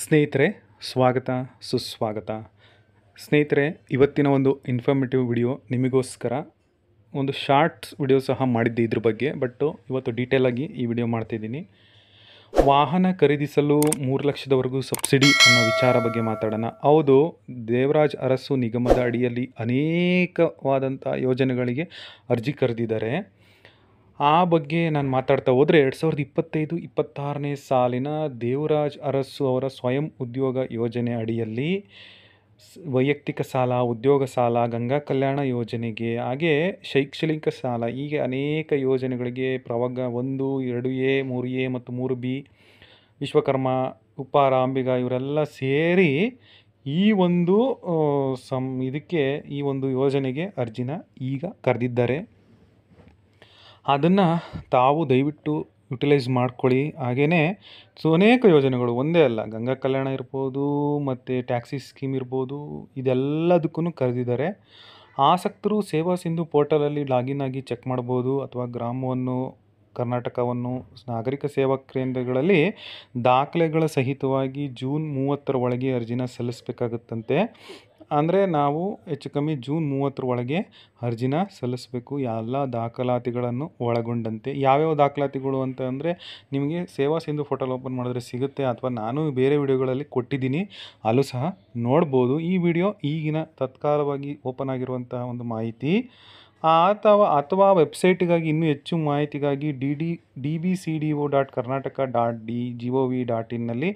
ಸ್ನೇಹಿತರೆ, ಸ್ವಾಗತ ಸುಸ್ವಾಗತ. ಸ್ನೇಹಿತರೆ, ಇವತ್ತಿನ ಒಂದು ಇನ್ಫಾರ್ಮೇಟಿವ್ ವಿಡಿಯೋ ನಿಮಗೋಸ್ಕರ ಒಂದು ಶಾರ್ಟ್ಸ್ ವಿಡಿಯೋ ಸಹ ಮಾಡಿದ್ದೆ ಇದ್ರ ಬಗ್ಗೆ. ಇವತ್ತು ಡೀಟೇಲಾಗಿ ಈ ವಿಡಿಯೋ ಮಾಡ್ತಿದ್ದೀನಿ. ವಾಹನ ಖರೀದಿಸಲು 3 ಲಕ್ಷದವರೆಗೂ ಸಬ್ಸಿಡಿ ಅನ್ನೋ ವಿಚಾರ ಬಗ್ಗೆ ಮಾತಾಡೋಣ. ಹೌದು, ದೇವರಾಜ್ ಅರಸು ನಿಗಮದ ಅಡಿಯಲ್ಲಿ ಅನೇಕವಾದಂಥ ಯೋಜನೆಗಳಿಗೆ ಅರ್ಜಿ ಕರೆದಿದ್ದಾರೆ. ಆ ಬಗ್ಗೆ ನಾನು ಮಾತಾಡ್ತಾ ಹೋದರೆ 2025-26ನೇ ಸಾಲಿನ ದೇವರಾಜ್ ಅರಸು ಅವರ ಸ್ವಯಂ ಉದ್ಯೋಗ ಯೋಜನೆ ಅಡಿಯಲ್ಲಿ ವೈಯಕ್ತಿಕ ಸಾಲ, ಉದ್ಯೋಗ ಸಾಲ, ಗಂಗಾ ಕಲ್ಯಾಣ ಯೋಜನೆಗೆ, ಹಾಗೆ ಶೈಕ್ಷಣಿಕ ಸಾಲ, ಹೀಗೆ ಅನೇಕ ಯೋಜನೆಗಳಿಗೆ ಪ್ರವರ್ಗ 1, 2A, 3A ಮತ್ತು 3B, ವಿಶ್ವಕರ್ಮ, ಉಪ್ಪಾರ, ಅಂಬಿಗ ಇವರೆಲ್ಲ ಸೇರಿ ಈ ಒಂದು ಈ ಒಂದು ಯೋಜನೆಗೆ ಅರ್ಜಿನ ಈಗ ಕರೆದಿದ್ದಾರೆ. ಅದನ್ನು ತಾವು ದಯವಿಟ್ಟು ಯುಟಿಲೈಸ್ ಮಾಡ್ಕೊಳ್ಳಿ. ಹಾಗೆಯೇ ಅನೇಕ ಯೋಜನೆಗಳು, ಒಂದೇ ಅಲ್ಲ, ಗಂಗಾ ಕಲ್ಯಾಣ ಇರ್ಬೋದು ಮತ್ತು ಟ್ಯಾಕ್ಸಿ ಸ್ಕೀಮ್ ಇರ್ಬೋದು, ಇದೆಲ್ಲದಕ್ಕೂ ಕರೆದಿದ್ದಾರೆ. ಆಸಕ್ತರು ಸೇವಾ ಸಿಂಧು ಪೋರ್ಟಲಲ್ಲಿ ಲಾಗಿನ್ ಆಗಿ ಚೆಕ್ ಮಾಡ್ಬೋದು, ಅಥವಾ ಗ್ರಾಮವನ್ನು ಕರ್ನಾಟಕವನ್ನು ನಾಗರಿಕ ಸೇವಾ ಕೇಂದ್ರಗಳಲ್ಲಿ ದಾಖಲೆಗಳ ಸಹಿತವಾಗಿ ಜೂನ್ 30 ಒಳಗೆ ಅರ್ಜಿನ ಸಲ್ಲಿಸಬೇಕಾಗುತ್ತಂತೆ. ಅಂದರೆ ನಾವು ಹೆಚ್ಚು ಕಮ್ಮಿ ಜೂನ್ 30 ಒಳಗೆ ಅರ್ಜಿನ ಸಲ್ಲಿಸಬೇಕು, ಎಲ್ಲ ದಾಖಲಾತಿಗಳನ್ನು ಒಳಗೊಂಡಂತೆ. ಯಾವ್ಯಾವ ದಾಖಲಾತಿಗಳು ಅಂತ ಅಂದರೆ, ನಿಮಗೆ ಸೇವಾ ಸಿಂಧು ಪೋರ್ಟಲ್ ಓಪನ್ ಮಾಡಿದ್ರೆ ಸಿಗುತ್ತೆ, ಅಥವಾ ನಾನು ಬೇರೆ ವಿಡಿಯೋಗಳಲ್ಲಿ ಕೊಟ್ಟಿದ್ದೀನಿ, ಅಲ್ಲೂ ಸಹ ನೋಡ್ಬೋದು. ಈ ವಿಡಿಯೋ ಈಗಿನ ತತ್ಕಾಲವಾಗಿ ಓಪನ್ ಆಗಿರುವಂತಹ ಒಂದು ಮಾಹಿತಿ. ಅಥವಾ ವೆಬ್ಸೈಟಿಗಾಗಿ ಇನ್ನೂ ಹೆಚ್ಚು ಮಾಹಿತಿಗಾಗಿ dbcdo.karnataka.gov.in ನಲ್ಲಿ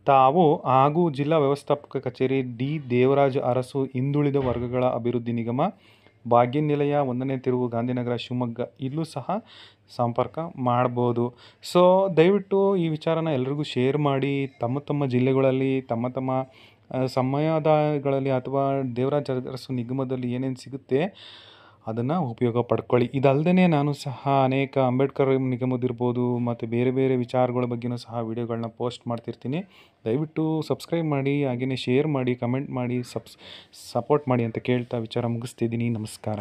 ತಾವು ಹಾಗೂ ಜಿಲ್ಲಾ ವ್ಯವಸ್ಥಾಪಕ ಕಚೇರಿ ದೇವರಾಜ ಅರಸು ಹಿಂದುಳಿದ ವರ್ಗಗಳ ಅಭಿವೃದ್ಧಿ ನಿಗಮ, ಭಾಗ್ಯನಿಲಯ, 1ನೇ ತಿರುವು, ಗಾಂಧಿನಗರ, ಶಿವಮೊಗ್ಗ, ಇಲ್ಲೂ ಸಹ ಸಂಪರ್ಕ ಮಾಡ್ಬೋದು. ದಯವಿಟ್ಟು ಈ ವಿಚಾರನ ಎಲ್ರಿಗೂ ಶೇರ್ ಮಾಡಿ. ತಮ್ಮ ಜಿಲ್ಲೆಗಳಲ್ಲಿ ತಮ್ಮ ಸಮುದಾಯಗಳಲ್ಲಿ ಅಥವಾ ದೇವರಾಜ ಅರಸು ನಿಗಮದಲ್ಲಿ ಏನೇನು ಸಿಗುತ್ತೆ ಅದನ್ನು ಉಪಯೋಗ ಪಡ್ಕೊಳ್ಳಿ. ಇದಲ್ಲದೆ ನಾನು ಸಹ ಅನೇಕ ಅಂಬೇಡ್ಕರ್ ನಿಗಮದಿರ್ಬೋದು ಮತ್ತು ಬೇರೆ ವಿಚಾರಗಳ ಬಗ್ಗೆಯೂ ಸಹ ವಿಡಿಯೋಗಳನ್ನ ಪೋಸ್ಟ್ ಮಾಡ್ತಿರ್ತೀನಿ. ದಯವಿಟ್ಟು ಸಬ್ಸ್ಕ್ರೈಬ್ ಮಾಡಿ, ಹಾಗೆಯೇ ಶೇರ್ ಮಾಡಿ, ಕಮೆಂಟ್ ಮಾಡಿ, ಸಪೋರ್ಟ್ ಮಾಡಿ ಅಂತ ಕೇಳ್ತಾ ವಿಚಾರ ಮುಗಿಸ್ತಿದ್ದೀನಿ. ನಮಸ್ಕಾರ.